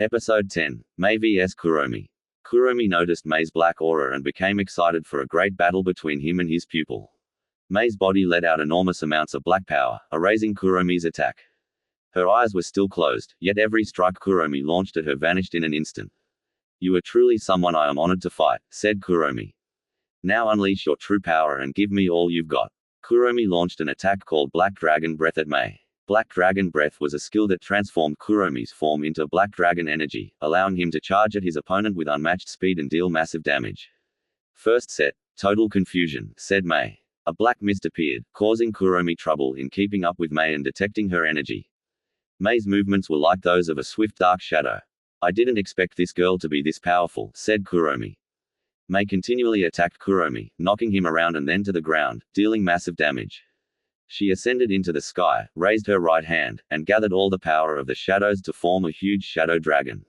Episode 10. Mae vs Kuromi. Kuromi noticed Mae's black aura and became excited for a great battle between him and his pupil. Mae's body let out enormous amounts of black power, erasing Kuromi's attack. Her eyes were still closed, yet every strike Kuromi launched at her vanished in an instant. "You are truly someone I am honored to fight," said Kuromi. "Now unleash your true power and give me all you've got." Kuromi launched an attack called Black Dragon Breath at Mae. Black Dragon Breath was a skill that transformed Kuromi's form into black dragon energy, allowing him to charge at his opponent with unmatched speed and deal massive damage. "First set, total confusion," said Mae. A black mist appeared, causing Kuromi trouble in keeping up with Mae and detecting her energy. Mae's movements were like those of a swift dark shadow. "I didn't expect this girl to be this powerful," said Kuromi. Mae continually attacked Kuromi, knocking him around and then to the ground, dealing massive damage. She ascended into the sky, raised her right hand, and gathered all the power of the shadows to form a huge shadow dragon.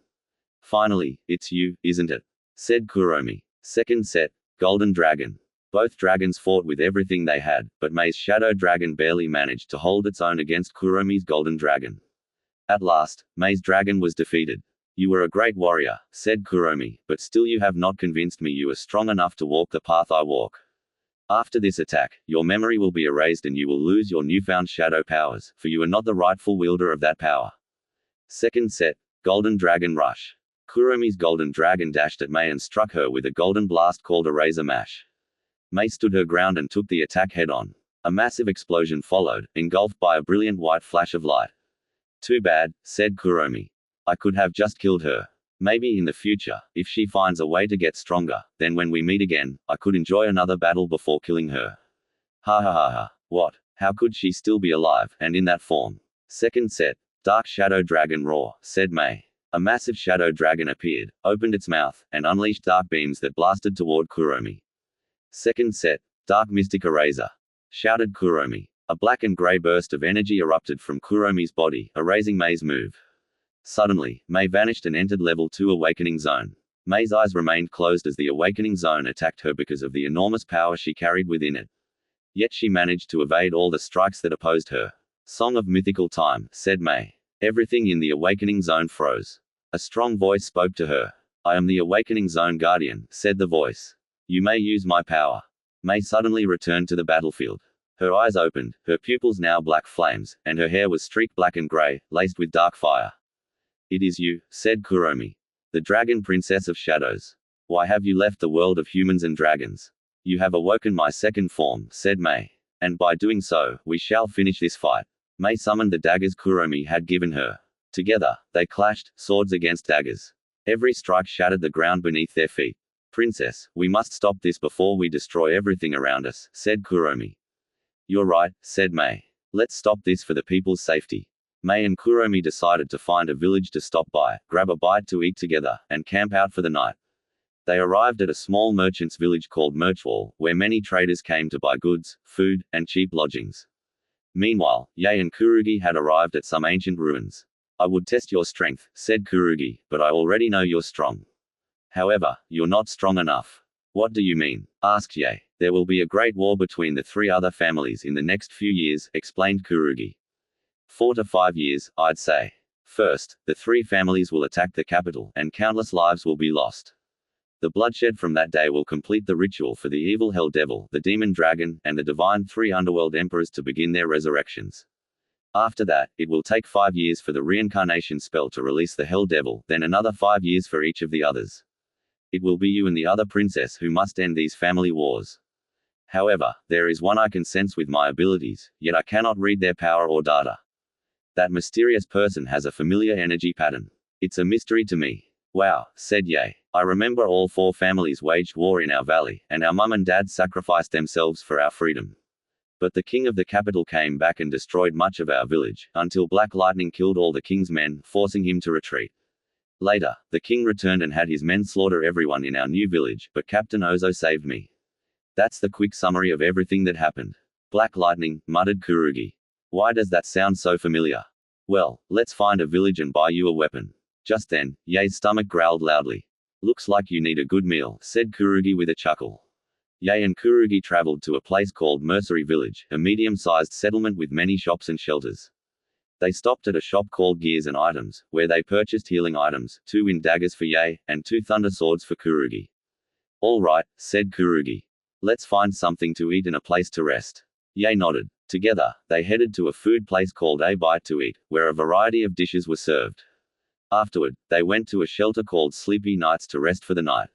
"Finally, it's you, isn't it?" said Kuromi. Second set, Golden Dragon. Both dragons fought with everything they had, but Mae's shadow dragon barely managed to hold its own against Kuromi's golden dragon. At last, Mae's dragon was defeated. "You were a great warrior," said Kuromi, "but still you have not convinced me you are strong enough to walk the path I walk. After this attack, your memory will be erased and you will lose your newfound shadow powers, for you are not the rightful wielder of that power." Second set, Golden Dragon Rush. Kuromi's golden dragon dashed at Mae and struck her with a golden blast called a razor mash. Mae stood her ground and took the attack head-on. A massive explosion followed, engulfed by a brilliant white flash of light. "Too bad," said Kuromi. "I could have just killed her. Maybe in the future, if she finds a way to get stronger, then when we meet again, I could enjoy another battle before killing her." Ha ha ha ha. What? How could she still be alive, and in that form? Second set, Dark Shadow Dragon Roar, said Mae. A massive shadow dragon appeared, opened its mouth, and unleashed dark beams that blasted toward Kuromi. Second set, Dark Mystic Eraser, shouted Kuromi. A black and gray burst of energy erupted from Kuromi's body, erasing Mae's move. Suddenly, Mae vanished and entered Level 2 Awakening Zone. Mae's eyes remained closed as the Awakening Zone attacked her because of the enormous power she carried within it. Yet she managed to evade all the strikes that opposed her. "Song of Mythical Time," said Mae. Everything in the Awakening Zone froze. A strong voice spoke to her. "I am the Awakening Zone Guardian," said the voice. "You may use my power." Mae suddenly returned to the battlefield. Her eyes opened, her pupils now black flames, and her hair was streaked black and gray, laced with dark fire. "It is you," said Kuromi. "The Dragon Princess of Shadows. Why have you left the world of humans and dragons?" "You have awoken my second form," said Mae. "And by doing so, we shall finish this fight." Mae summoned the daggers Kuromi had given her. Together, they clashed, swords against daggers. Every strike shattered the ground beneath their feet. "Princess, we must stop this before we destroy everything around us," said Kuromi. "You're right," said Mae. "Let's stop this for the people's safety." Mae and Kuromi decided to find a village to stop by, grab a bite to eat together, and camp out for the night. They arrived at a small merchant's village called Merchwall, where many traders came to buy goods, food, and cheap lodgings. Meanwhile, Yae and Kurugi had arrived at some ancient ruins. "I would test your strength," said Kurugi, "but I already know you're strong. However, you're not strong enough." "What do you mean?" asked Yae. "There will be a great war between the three other families in the next few years," explained Kurugi. 4 to 5 years, I'd say. First, the three families will attack the capital, and countless lives will be lost. The bloodshed from that day will complete the ritual for the evil Hell Devil, the Demon Dragon, and the divine three underworld emperors to begin their resurrections. After that, it will take 5 years for the reincarnation spell to release the Hell Devil, then another 5 years for each of the others. It will be you and the other princess who must end these family wars. However, there is one I can sense with my abilities, yet I cannot read their power or data. That mysterious person has a familiar energy pattern. It's a mystery to me." "Wow," said Yae. "I remember all 4 families waged war in our valley, and our mum and dad sacrificed themselves for our freedom. But the king of the capital came back and destroyed much of our village, until Black Lightning killed all the king's men, forcing him to retreat. Later, the king returned and had his men slaughter everyone in our new village, but Captain Ozo saved me." "That's the quick summary of everything that happened." "Black Lightning," muttered Kurugi. "Why does that sound so familiar? Well, let's find a village and buy you a weapon." Just then, Yae's stomach growled loudly. "Looks like you need a good meal," said Kurugi with a chuckle. Yae and Kurugi traveled to a place called Mercery Village, a medium-sized settlement with many shops and shelters. They stopped at a shop called Gears and Items, where they purchased healing items, 2 wind daggers for Yae, and 2 thunder swords for Kurugi. All right, said Kurugi. Let's find something to eat and a place to rest. Yae nodded. Together, they headed to a food place called A Bite to Eat, where a variety of dishes were served. Afterward, they went to a shelter called Sleepy Nights to rest for the night.